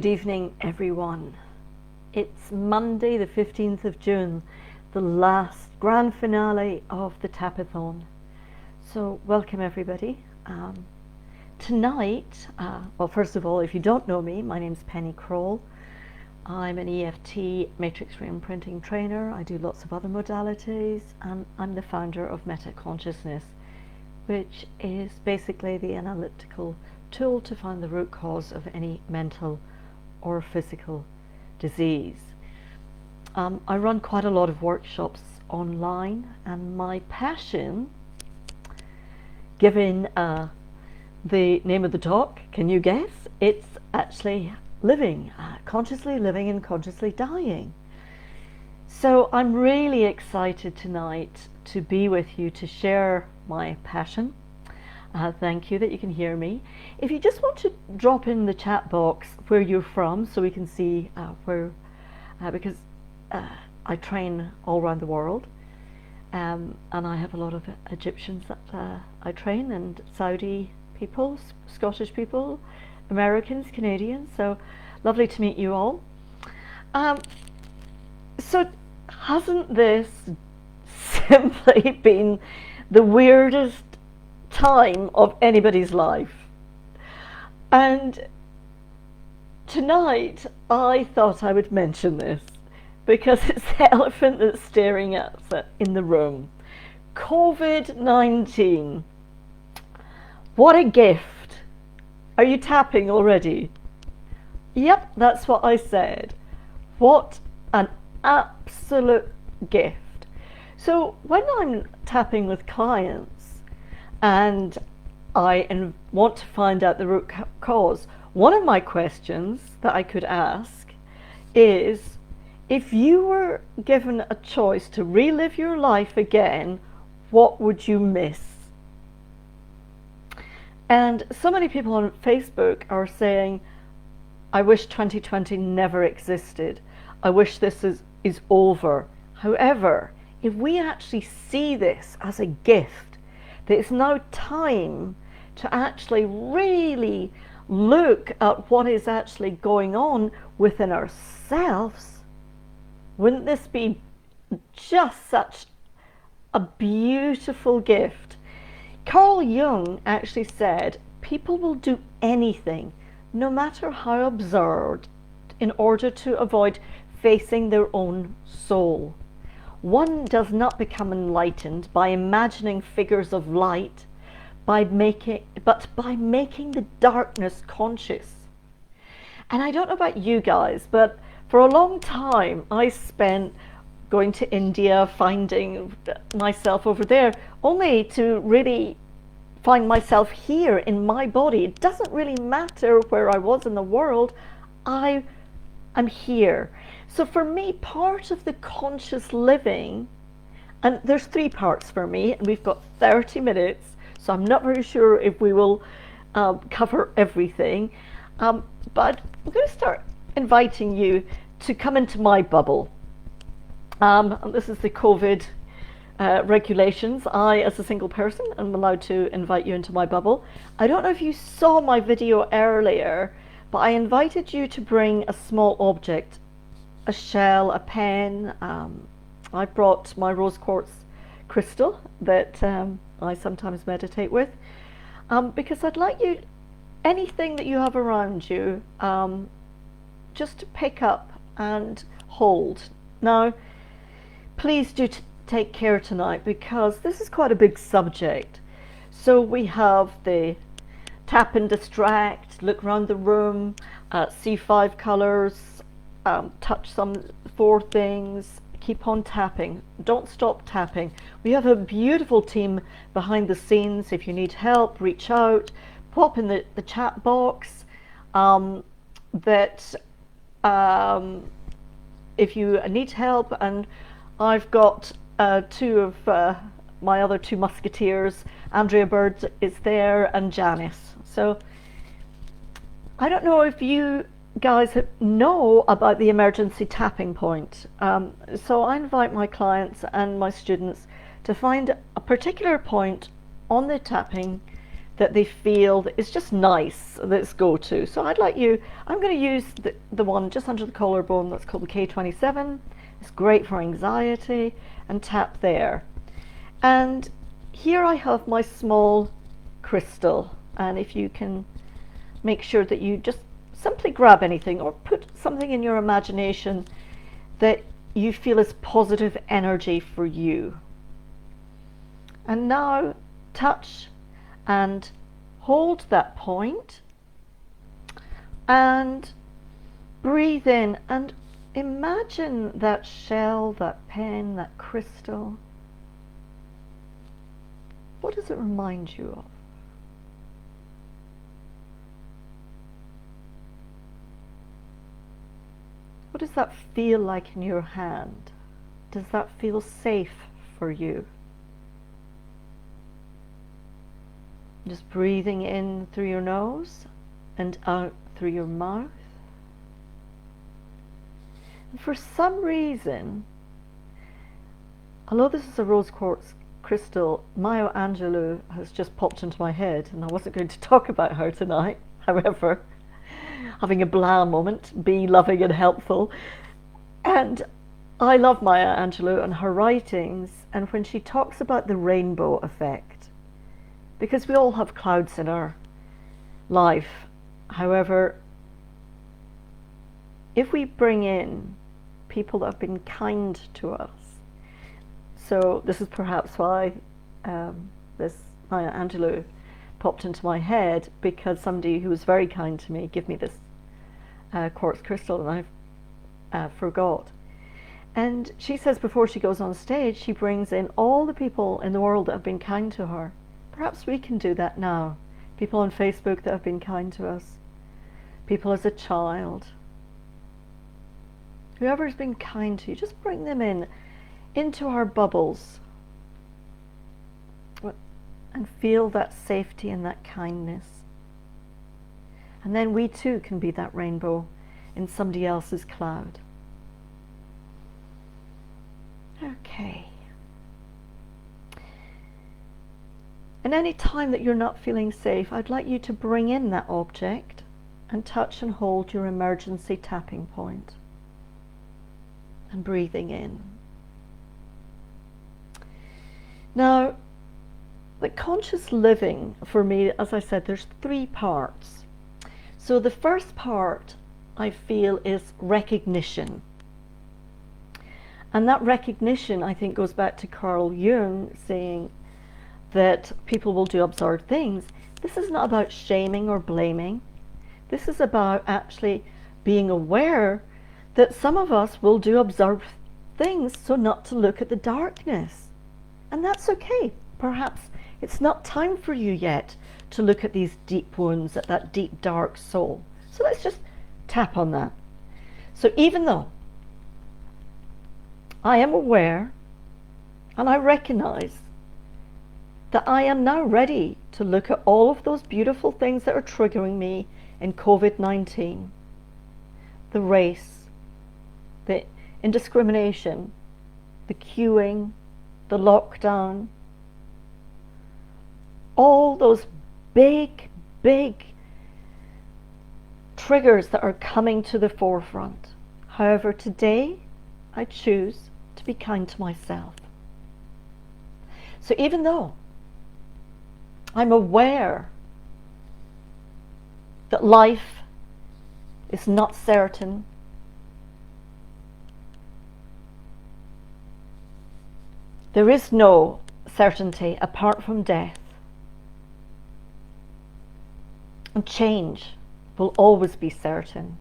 Good evening, everyone. It's Monday, the 15th of June, the last grand finale of the TAPATHON. So, welcome everybody. Tonight, well, first of all, if you don't know me, my name's Penny Kroll. I'm an EFT matrix reimprinting trainer. I do lots of other modalities, and I'm the founder of Meta Consciousness, which is basically the analytical tool to find the root cause of any mental or physical disease. I run quite a lot of workshops online, and my passion, given the name of the talk, can you guess? It's actually living, consciously living and consciously dying. So I'm really excited tonight to be with you to share my passion. Thank you that you can hear me. If you just want to drop in the chat box where you're from so we can see where, because I train all around the world, and I have a lot of Egyptians that I train, and Saudi people, Scottish people, Americans, Canadians, so lovely to meet you all. So hasn't this simply been the weirdest time of anybody's life? And tonight I thought I would mention this because it's the elephant that's staring at us in the room. COVID-19. What a gift. Are you tapping already? Yep, that's what I said. What an absolute gift. So when I'm tapping with clients and I want to find out the root cause, one of my questions that I could ask is, if you were given a choice to relive your life again, what would you miss? And so many people on Facebook are saying, I wish 2020 never existed. I wish this is over. However, if we actually see this as a gift, that it's now time to actually really look at what is actually going on within ourselves, wouldn't this be just such a beautiful gift? Carl Jung actually said, people will do anything, no matter how absurd, in order to avoid facing their own soul. One does not become enlightened by imagining figures of light, but by making the darkness conscious. And I don't know about you guys, but for a long time I spent going to India, finding myself over there, only to really find myself here in my body. It doesn't really matter where I was in the world, I am here. So for me, part of the conscious living, and there's three parts for me, and we've got 30 minutes, so I'm not very sure if we will cover everything, but I'm going to start inviting you to come into my bubble. And this is the COVID regulations. I, as a single person, am allowed to invite you into my bubble. I don't know if you saw my video earlier, but I invited you to bring a small object, a shell, a pen. I brought my rose quartz crystal that I sometimes meditate with, because I'd like you, anything that you have around you, just to pick up and hold. Now, please do take care tonight, because this is quite a big subject. So we have the tap and distract, look around the room, see 5 colors, touch some 4 things, keep on tapping, don't stop tapping. We have a beautiful team behind the scenes. If you need help, reach out, pop in the chat box, if you need help. And I've got 2 of my other 2 musketeers. Andrea Bird is there, and Janice. So I don't know if you guys know about the emergency tapping point. So I invite my clients and my students to find a particular point on the tapping that they feel that is just nice, let's go to. So I'd like you, I'm going to use the one just under the collarbone that's called the K27. It's great for anxiety, and tap there. And here I have my small crystal, and if you can make sure that you just simply grab anything or put something in your imagination that you feel is positive energy for you. And now touch and hold that point and breathe in and imagine that shell, that pen, that crystal. What does it remind you of? What does that feel like in your hand? Does that feel safe for you? Just breathing in through your nose and out through your mouth. And for some reason, although this is a rose quartz crystal, Maya Angelou has just popped into my head, and I wasn't going to talk about her tonight. However, having a blah moment, be loving and helpful. And I love Maya Angelou and her writings, and when she talks about the rainbow effect, because we all have clouds in our life. However, if we bring in people that have been kind to us, so this is perhaps why this Maya Angelou popped into my head, because somebody who was very kind to me gave me this quartz crystal, and I forgot. And she says before she goes on stage, she brings in all the people in the world that have been kind to her. Perhaps we can do that now. People on Facebook that have been kind to us. People as a child. Whoever's been kind to you, just bring them in, into our bubbles. And feel that safety and that kindness. And then we too can be that rainbow in somebody else's cloud. Okay. And any time that you're not feeling safe, I'd like you to bring in that object and touch and hold your emergency tapping point. And breathing in. Now, the conscious living, for me, as I said, there's 3 parts. So the first part, I feel, is recognition. And that recognition, I think, goes back to Carl Jung saying that people will do absurd things. This is not about shaming or blaming. This is about actually being aware that some of us will do absurd things, so not to look at the darkness. And that's okay. Perhaps it's not time for you yet to look at these deep wounds, at that deep dark soul. So let's just tap on that. So even though I am aware and I recognize that I am now ready to look at all of those beautiful things that are triggering me in COVID-19, the race, the indiscrimination, the queuing, the lockdown, all those big triggers that are coming to the forefront. However, today I choose to be kind to myself. So even though I'm aware that life is not certain, there is no certainty apart from death, and change will always be certain.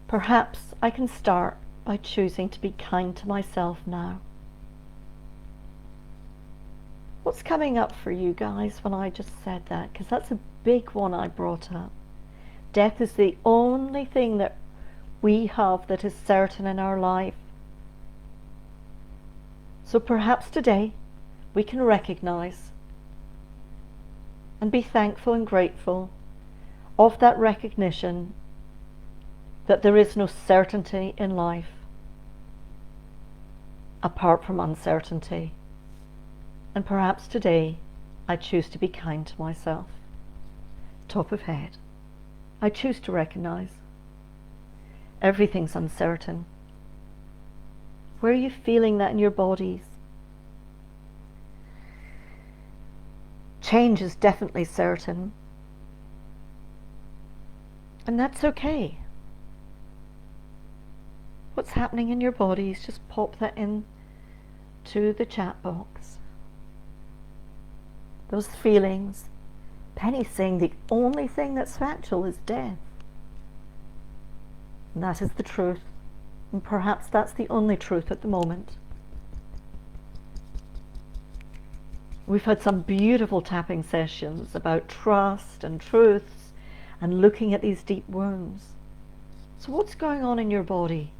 Perhaps I can start by choosing to be kind to myself now. What's coming up for you guys when I just said that? Because that's a big one I brought up. Death is the only thing that we have that is certain in our life. So perhaps today we can recognize and be thankful and grateful of that recognition that there is no certainty in life apart from uncertainty. And perhaps today I choose to be kind to myself. Top of head. I choose to recognize everything's uncertain. Where are you feeling that in your bodies? Change is definitely certain. And that's okay. What's happening in your bodies, just pop that in to the chat box. Those feelings. Penny's saying the only thing that's factual is death. And that is the truth. And perhaps that's the only truth at the moment. We've had some beautiful tapping sessions about trust and truths and looking at these deep wounds. So what's going on in your body?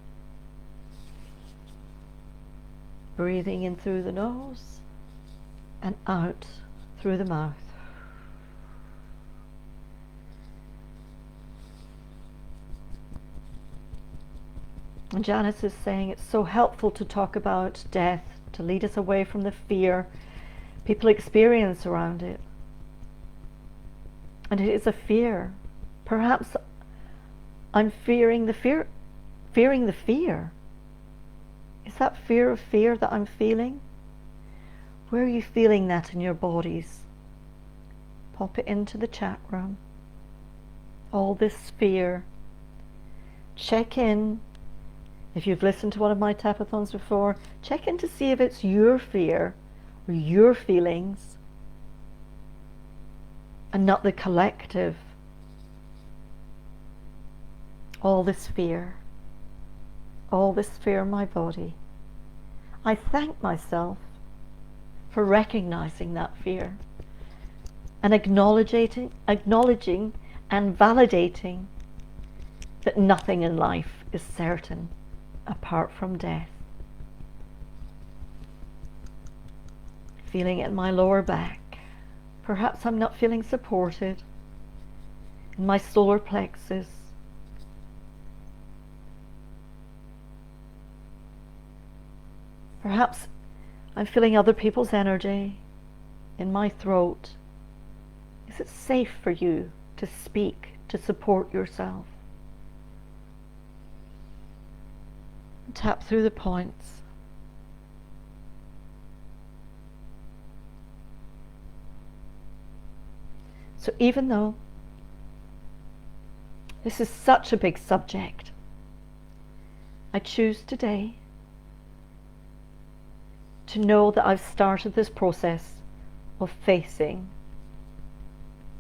Breathing in through the nose and out through the mouth. And Janice is saying it's so helpful to talk about death, to lead us away from the fear people experience around it. And it is a fear. Perhaps I'm fearing the fear. Is that fear of fear that I'm feeling? Where are you feeling that in your bodies? Pop it into the chat room. All this fear. Check in. If you've listened to one of my tapathons before, check in to see if it's your fear or your feelings and not the collective. All this fear in my body. I thank myself for recognizing that fear and acknowledging and validating that nothing in life is certain apart from death. Feeling it in my lower back. Perhaps I'm not feeling supported in my solar plexus. Perhaps I'm feeling other people's energy in my throat. Is it safe for you to speak, to support yourself? Tap through the points. So even though this is such a big subject, I choose today to know that I've started this process of facing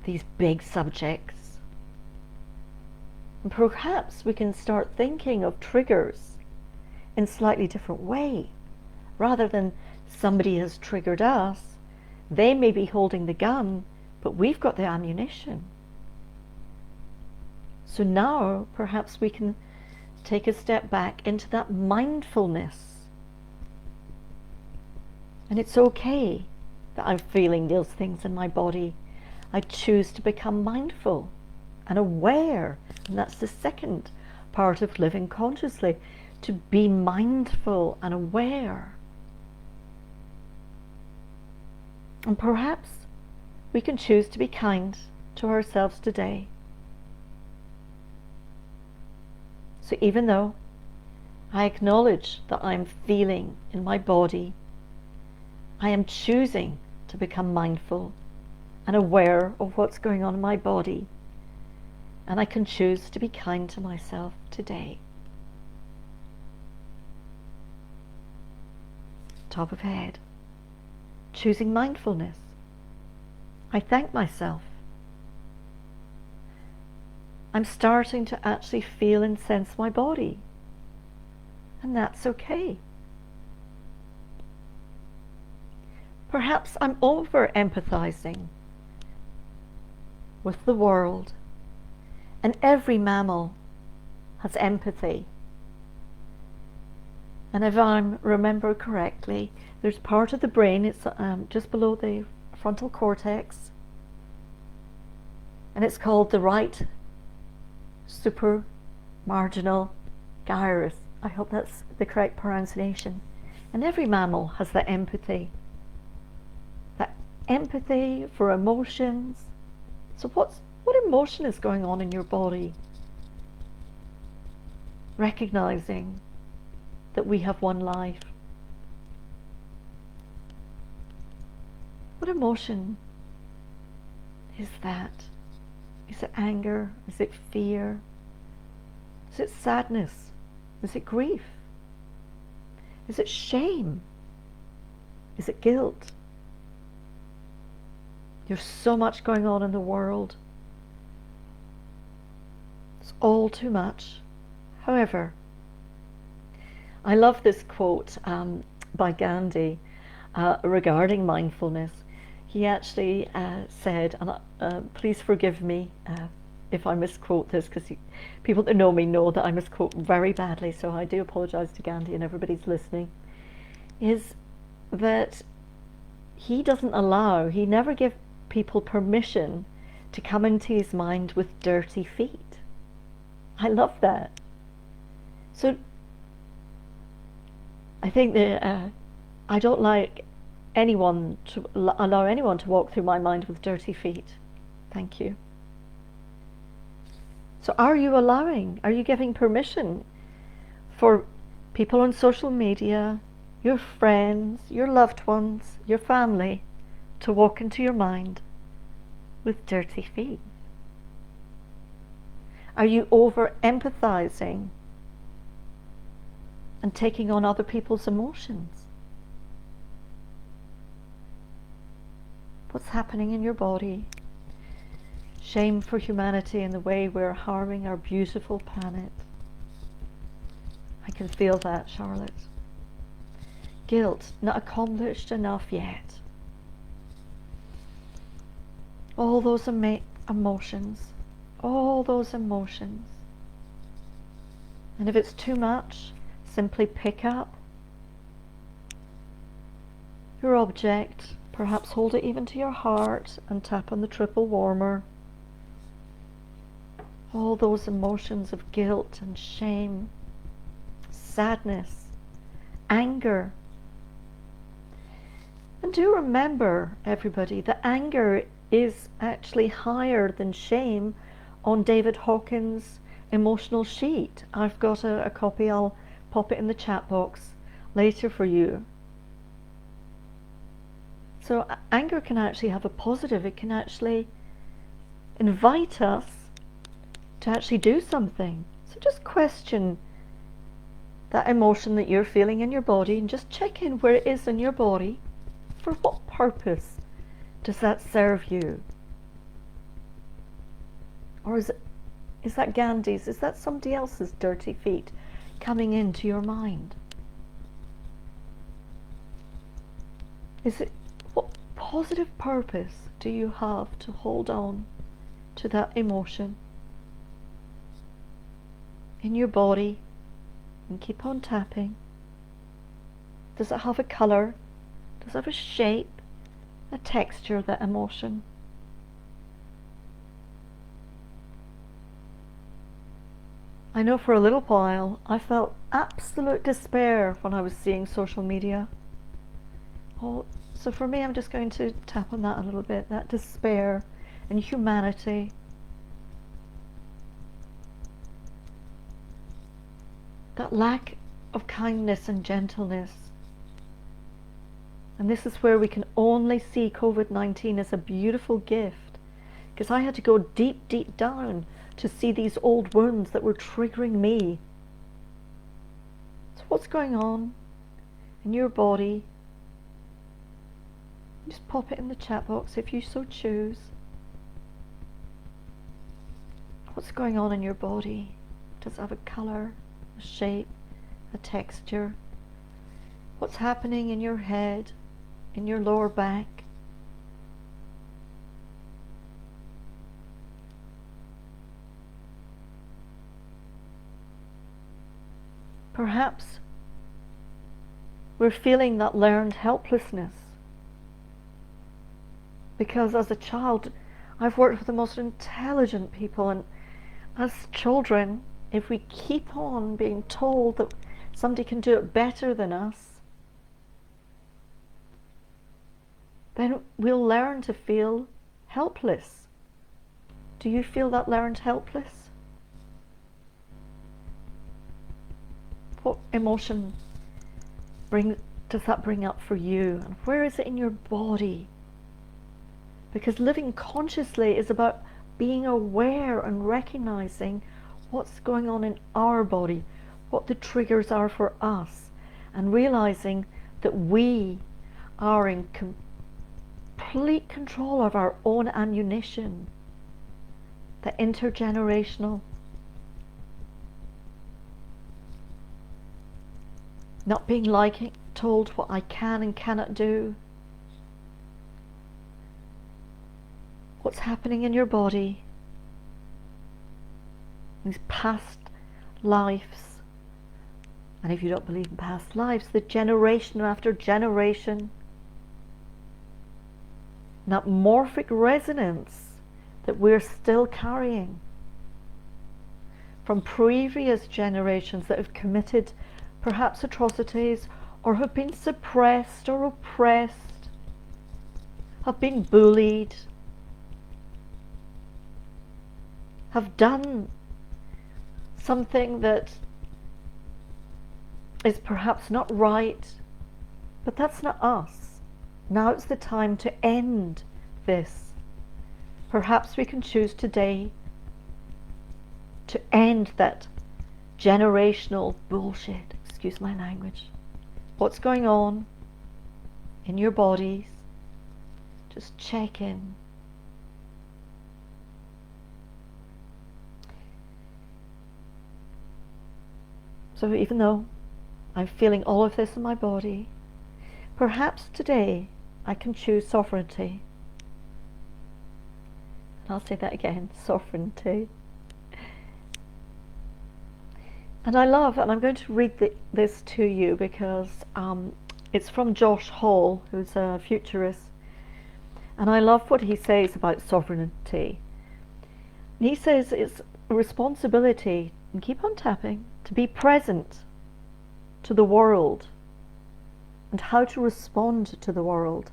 these big subjects. And perhaps we can start thinking of triggers in a slightly different way. Rather than somebody has triggered us, they may be holding the gun, but we've got the ammunition. So now perhaps we can take a step back into that mindfulness. And it's okay that I'm feeling those things in my body. I choose to become mindful and aware. And that's the second part of living consciously, to be mindful and aware. And perhaps we can choose to be kind to ourselves today. So even though I acknowledge that I'm feeling in my body, I am choosing to become mindful and aware of what's going on in my body. And I can choose to be kind to myself today. Top of head. Choosing mindfulness. I thank myself. I'm starting to actually feel and sense my body. And that's okay. Perhaps I'm over-empathizing with the world. And every mammal has empathy. And if I remember correctly, there's part of the brain, it's just below the frontal cortex, and it's called the right supramarginal gyrus. I hope that's the correct pronunciation. And every mammal has that empathy, that empathy for emotions. So what emotion is going on in your body? Recognizing that we have one life. What emotion is that? Is it anger? Is it fear? Is it sadness? Is it grief? Is it shame? Is it guilt? There's so much going on in the world. It's all too much. However, I love this quote by Gandhi regarding mindfulness. He actually said, and please forgive me if I misquote this, because people that know me know that I misquote very badly, so I do apologize to Gandhi and everybody's listening, is that he never give people permission to come into his mind with dirty feet. I love that. So I think that I don't like anyone to allow anyone to walk through my mind with dirty feet. Thank you. So are you giving permission for people on social media, your friends, your loved ones, your family, to walk into your mind with dirty feet? Are you over empathizing and taking on other people's emotions? What's happening in your body? Shame for humanity and the way we're harming our beautiful planet. I can feel that, Charlotte. Guilt, not accomplished enough yet. All those emotions, all those emotions. And if it's too much, simply pick up your object, perhaps hold it even to your heart and tap on the triple warmer. All those emotions of guilt and shame, sadness, anger. And do remember, everybody, that anger is actually higher than shame on David Hawkins' emotional sheet. I've got a copy. I'll pop it in the chat box later for you. So anger can actually have a positive. It can actually invite us to actually do something. So just question that emotion that you're feeling in your body and just check in where it is in your body. For what purpose does that serve you? Or is that Gandhi's? Is that somebody else's dirty feet coming into your mind? What positive purpose do you have to hold on to that emotion in your body and keep on tapping? Does it have a color? Does it have a shape, a texture, that emotion? I know for a little while I felt absolute despair when I was seeing social media. So for me, I'm just going to tap on that a little bit, that despair and humanity. That lack of kindness and gentleness. And this is where we can only see COVID-19 as a beautiful gift. Because I had to go deep, deep down to see these old wounds that were triggering me. So what's going on in your body? Just pop it in the chat box if you so choose. What's going on in your body? Does it have a color, a shape, a texture? What's happening in your head, in your lower back? Perhaps we're feeling that learned helplessness. Because as a child, I've worked with the most intelligent people, and as children, if we keep on being told that somebody can do it better than us, then we'll learn to feel helpless. Do you feel that learned helpless? What emotion does that bring up for you? And where is it in your body? Because living consciously is about being aware and recognizing what's going on in our body, what the triggers are for us, and realizing that we are in complete control of our own ammunition, the intergenerational. Not being told what I can and cannot do. What's happening in your body, these past lives, and if you don't believe in past lives, the generation after generation, that morphic resonance that we're still carrying from previous generations that have committed perhaps atrocities, or have been suppressed or oppressed, have been bullied, have done something that is perhaps not right, but that's not us. Now it's the time to end this. Perhaps we can choose today to end that generational bullshit. Excuse my language. What's going on in your bodies? Just check in. So even though I'm feeling all of this in my body, perhaps today I can choose sovereignty. And I'll say that again, sovereignty. And I love, and I'm going to read this to you because it's from Josh Hall, who's a futurist. And I love what he says about sovereignty. And he says it's a responsibility, and keep on tapping, to be present to the world and how to respond to the world,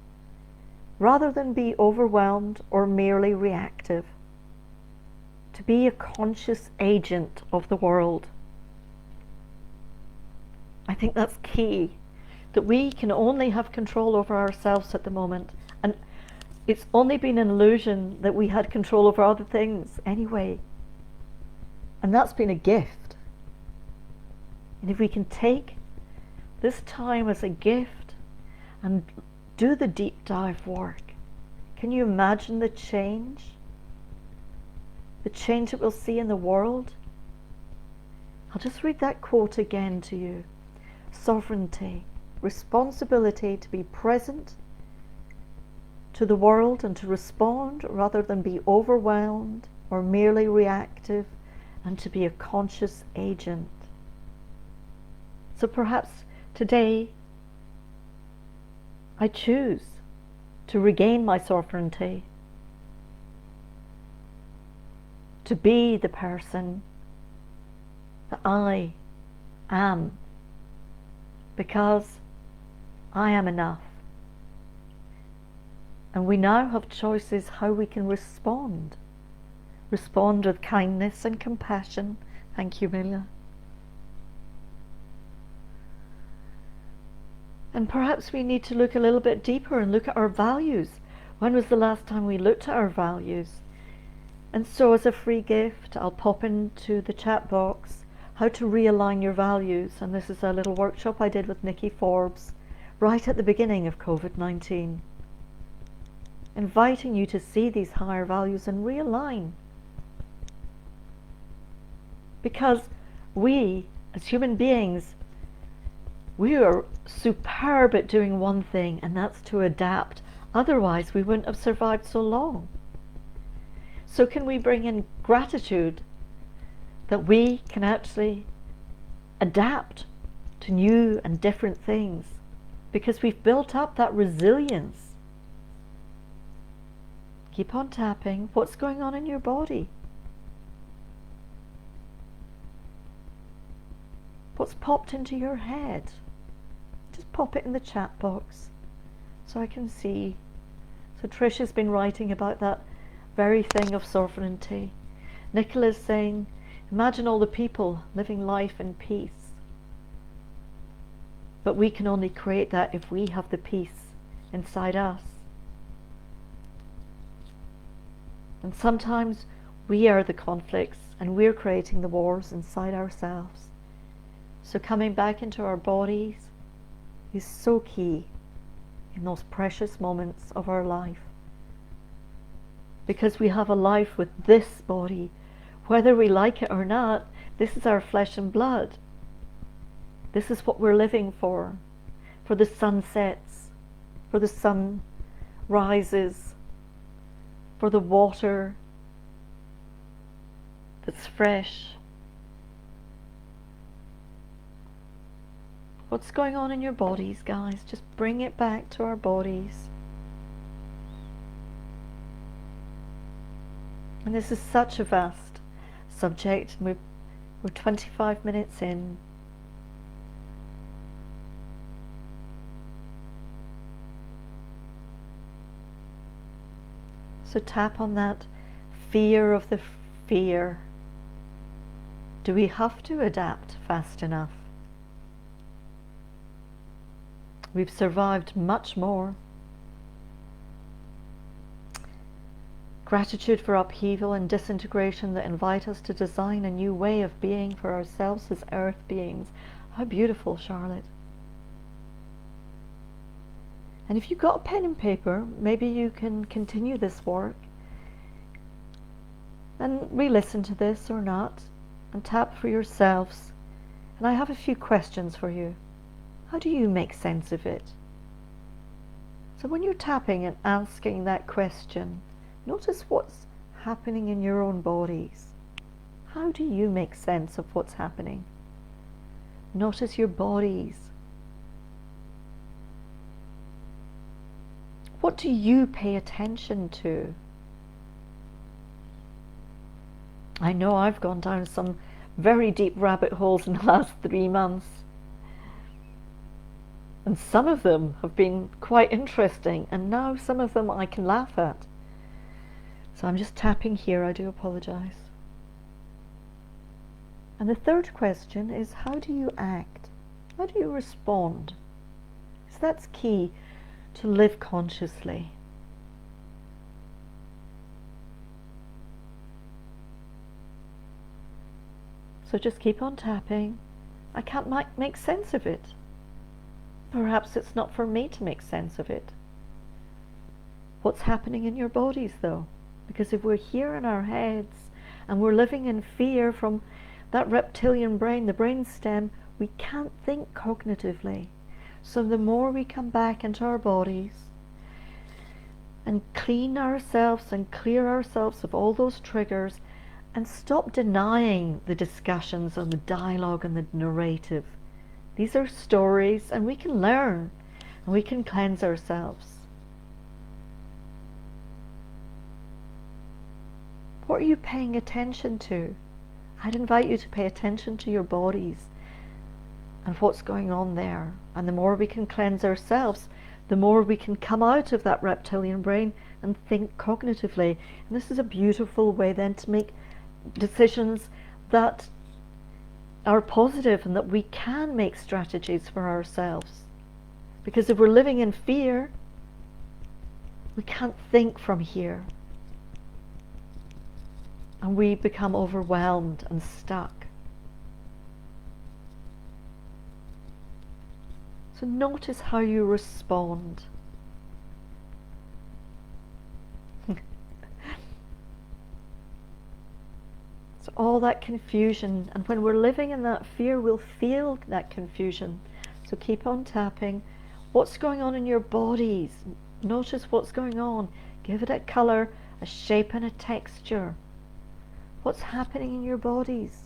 rather than be overwhelmed or merely reactive. To be a conscious agent of the world. I think that's key, that we can only have control over ourselves at the moment, and it's only been an illusion that we had control over other things anyway, and that's been a gift. And if we can take this time as a gift and do the deep dive work, can you imagine the change that we'll see in the world? I'll just read that quote again to you. Sovereignty, responsibility to be present to the world and to respond rather than be overwhelmed or merely reactive, and to be a conscious agent. So perhaps today I choose to regain my sovereignty, to be the person that I am, because I am enough. And we now have choices how we can respond. Respond with kindness and compassion. Thank you, Mila. And perhaps we need to look a little bit deeper and look at our values. When was the last time we looked at our values? And so as a free gift, I'll pop into the chat box how to realign your values. And this is a little workshop I did with Nikki Forbes right at the beginning of COVID-19. Inviting you to see these higher values and realign. Because we, as human beings, we are superb at doing one thing, and that's to adapt. Otherwise, we wouldn't have survived so long. So can we bring in gratitude that we can actually adapt to new and different things because we've built up that resilience. Keep on tapping. What's going on in your body? What's popped into your head? Just pop it in the chat box so I can see So Trish has been writing about that very thing of sovereignty. Nicola's saying, imagine all the people living life in peace. But we can only create that if we have the peace inside us. And sometimes we are the conflicts and we're creating the wars inside ourselves. So coming back into our bodies is so key in those precious moments of our life. Because we have a life with this body, whether we like it or not, this is our flesh and blood. This is what we're living for the sunsets, for the sun rises, for the water that's fresh. What's going on in your bodies, guys? Just bring it back to our bodies. And this is such a vast subject. We're 25 minutes in. So tap on that fear of the fear. Do we have to adapt fast enough? We've survived much more. Gratitude for upheaval and disintegration that invite us to design a new way of being for ourselves as earth beings. How beautiful, Charlotte. And if you've got a pen and paper, maybe you can continue this work and re-listen to this or not and tap for yourselves. And I have a few questions for you. How do you make sense of it? So when you're tapping and asking that question, notice what's happening in your own bodies. How do you make sense of what's happening? Notice your bodies. What do you pay attention to? I know I've gone down some very deep rabbit holes in the last 3 months. And some of them have been quite interesting, and now some of them I can laugh at. So I'm just tapping here, I do apologize. And the third question is, how do you act? How do you respond? So that's key to live consciously. So just keep on tapping. I can't make sense of it. Perhaps it's not for me to make sense of it. What's happening in your bodies though? Because if we're here in our heads and we're living in fear from that reptilian brain, the brain stem, we can't think cognitively. So the more we come back into our bodies and clean ourselves and clear ourselves of all those triggers and stop denying the discussions and the dialogue and the narrative. These are stories and we can learn and we can cleanse ourselves. What are you paying attention to? I'd invite you to pay attention to your bodies and what's going on there. And the more we can cleanse ourselves, the more we can come out of that reptilian brain and think cognitively. And this is a beautiful way then to make decisions that are positive and that we can make strategies for ourselves. Because if we're living in fear, we can't think from here. And we become overwhelmed and stuck. So notice how you respond. So all that confusion, and when we're living in that fear, we'll feel that confusion. So keep on tapping. What's going on in your bodies? Notice what's going on. Give it a color, a shape and a texture. What's happening in your bodies?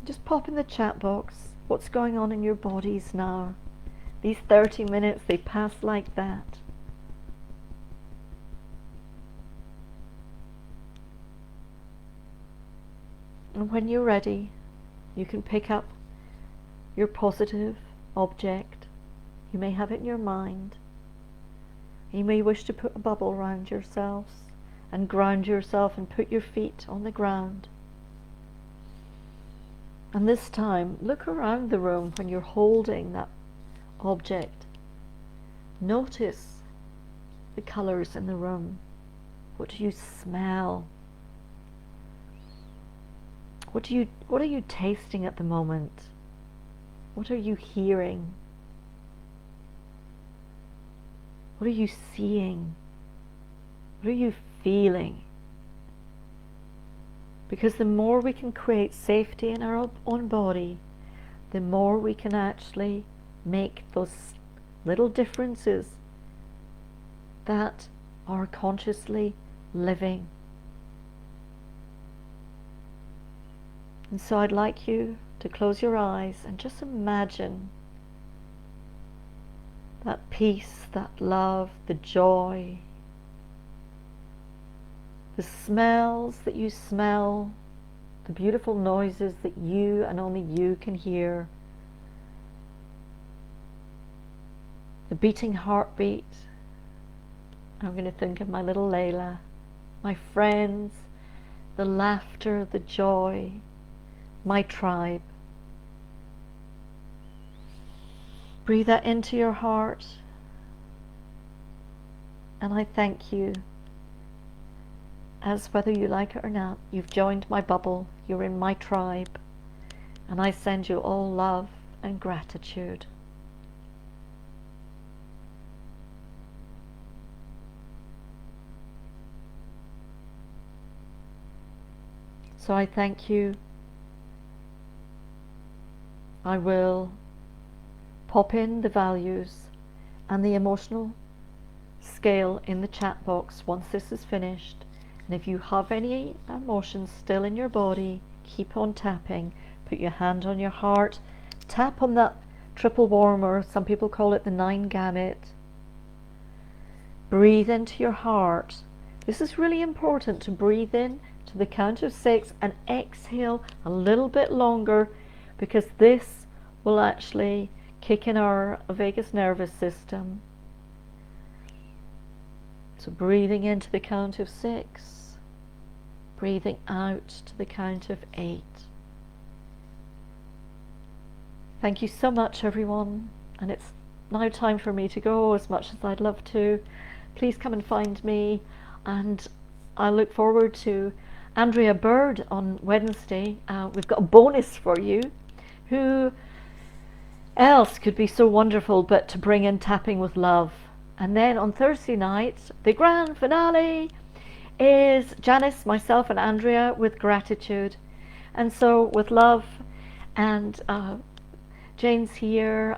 Just pop in the chat box what's going on in your bodies now. These 30 minutes, they pass like that. And when you're ready, you can pick up your positive object, You may have it in your mind. You may wish to put a bubble around yourselves and ground yourself and put your feet on the ground. And this time, look around the room when you're holding that object. Notice the colours in the room. What do you smell? What are you tasting at the moment? What are you hearing? What are you seeing? What are you feeling? Because the more we can create safety in our own body, the more we can actually make those little differences that are consciously living. And so I'd like you to close your eyes and just imagine that peace, that love, the joy, the smells that you smell, the beautiful noises that you and only you can hear, the beating heartbeat. I'm going to think of my little Layla, my friends, the laughter, the joy, my tribe. Breathe that into your heart, and I thank you, as whether you like it or not, you've joined my bubble, you're in my tribe, and I send you all love and gratitude. So I thank you. I will pop in the values and the emotional scale in the chat box once this is finished. And if you have any emotions still in your body, keep on tapping. Put your hand on your heart. Tap on that triple warmer. Some people call it the 9 gamut. Breathe into your heart. This is really important, to breathe in to the count of 6 and exhale a little bit longer, because this will actually kick in our vagus nervous system. So breathing into the count of 6, breathing out to the count of 8. Thank you so much, everyone, and it's now time for me to go, as much as I'd love to. Please come and find me, and I look forward to Andrea Bird on Wednesday. We've got a bonus for you. Who else could be so wonderful but to bring in tapping with love? And then on Thursday night, the grand finale is Janice, myself and Andrea with gratitude. And so with love, and Jane's here.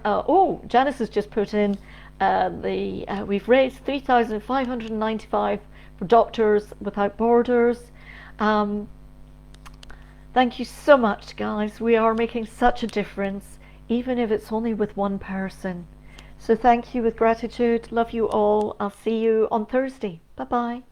Janice has just put in we've raised $3,595 for Doctors Without Borders. Thank you so much, guys. We are making such a difference, even if it's only with one person. So thank you with gratitude. Love you all. I'll see you on Thursday. Bye-bye.